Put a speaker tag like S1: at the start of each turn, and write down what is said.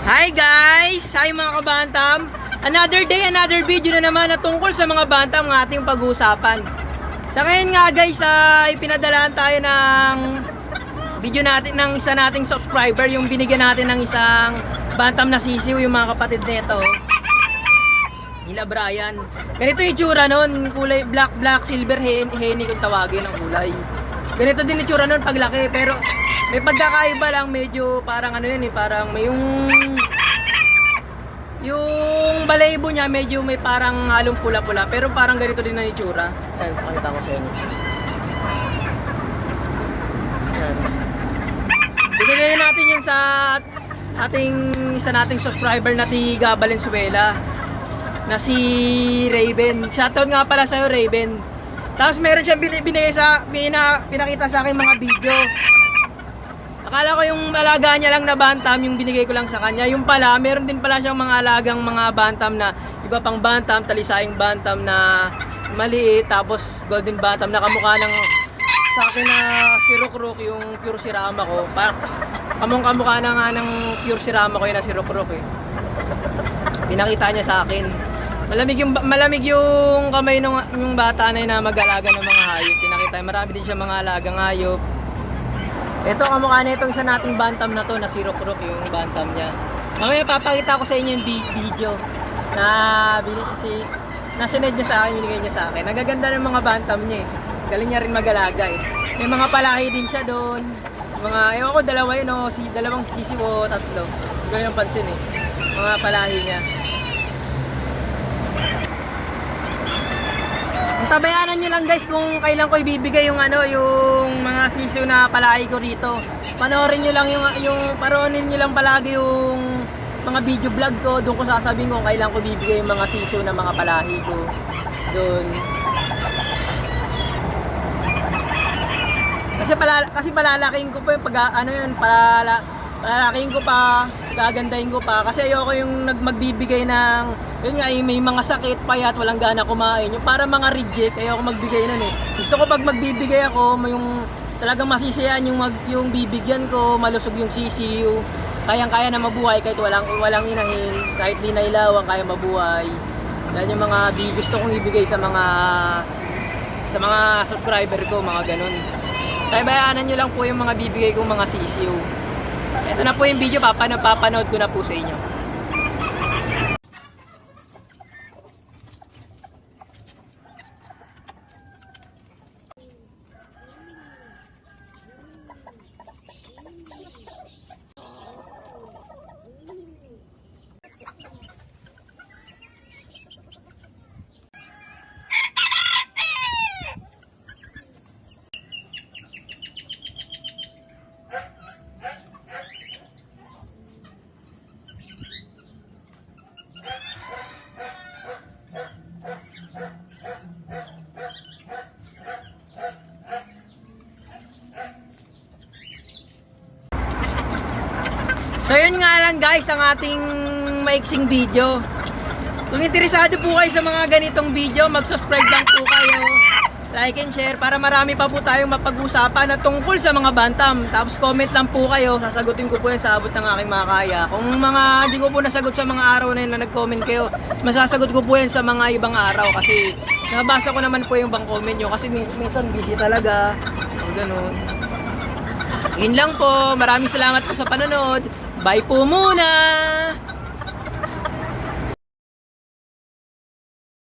S1: Hi guys! Hi mga kabantam! Another day, another video na naman na tungkol sa mga bantam ng ating pag-uusapan. Sa ngayon nga guys, ay pinadalaan tayo ng video natin ng isa nating subscriber, yung binigyan natin ng isang bantam na sisiw, yung mga kapatid nito. Nila Brian. Ganito yung itsura nun, kulay black, silver, henny kung tawagin ang kulay. Ganito din itsura nun paglaki, pero may pagkakaiba lang, medyo parang ano yun eh, parang may yung balaybo niya medyo may parang halong pula-pula, pero parang ganito din ang itsura. Ayan, pakita ko sa inyo. Ayan. Binigay natin yan sa ating isa nating subscriber na tiga Valenzuela na si Raven. Shoutout nga pala sa'yo, Raven. Tapos meron siyang pinakita sa akin mga video. Akala ko yung alaga niya lang na bantam, yung binigay ko lang sa kanya. Yung pala, meron din pala siyang mga alagang mga bantam na iba pang bantam, talisaing bantam na maliit, tapos golden bantam na kamukha ng sa akin na si Rokrok, yung pure sirama ko. Kamukha na nga ng pure sirama ko yun na si Rokrok eh. Pinakita niya sa akin. Malamig yung kamay ng bata na yun na mag-alaga ng mga hayop. Pinakita, marami din siya mga alagang hayop. Ito kamukha na itong isa nating bantam na to na si Rokrok, yung bantam niya. Mamaya papakita ko sa inyo yung video na sined niya sa akin, binigay niya sa akin. Nagaganda ng mga bantam niya eh. Galing niya rin mag-alaga eh. May mga palahi din siya doon. Ewan ko, dalawa yun o, dalawang sisiw o tatlo. Hindi ko yung pansin eh. Mga palahi niya. Tabayanan nyo lang guys kung kailan ko ibibigay yung yung mga sisiw na palahi ko rito. Panoorin nyo lang paroonin nyo lang palagi yung mga video vlog ko. Doon ko sasabihin kung kailan ko ibibigay yung mga sisiw na mga palahi ko. Doon. Kasi palalaking ko pa yung palalaking ko pa, gagandahin ko pa kasi ayoko yung magbibigay ng yun nga, may mga sakit, payat, walang gana kumain. Yung para mga reject, ayoko magbigay nun eh. Gusto ko pag magbibigay ako, yung talagang masisiyahan yung bibigyan ko, malusog yung sisiw. Kayang-kaya na mabuhay kahit walang inahin, kahit di nailawang, kaya mabuhay. Yan yung mga gusto kong ibigay sa mga subscriber ko, mga ganun. Kaya bayanan nyo lang po yung mga bibigay kong mga sisiw. Ito na po yung video, papanood ko na po sa inyo. So yun nga lang guys ang ating maiksing video. Kung interesado po kayo sa mga ganitong video, mag-subscribe lang po kayo, like and share para marami pa po tayong mapag-usapan na tungkol sa mga bantam. Tapos comment lang po kayo, sasagutin ko po yan sa abot ng aking makakaya. Kung hindi ko po nasagot sa mga araw na yun na nag-comment kayo, masasagot ko po yan sa mga ibang araw kasi nabasa ko naman po yung ibang comment nyo kasi minsan busy talaga. Ganun. Yun lang po, maraming salamat po sa panonood. Bye po muna!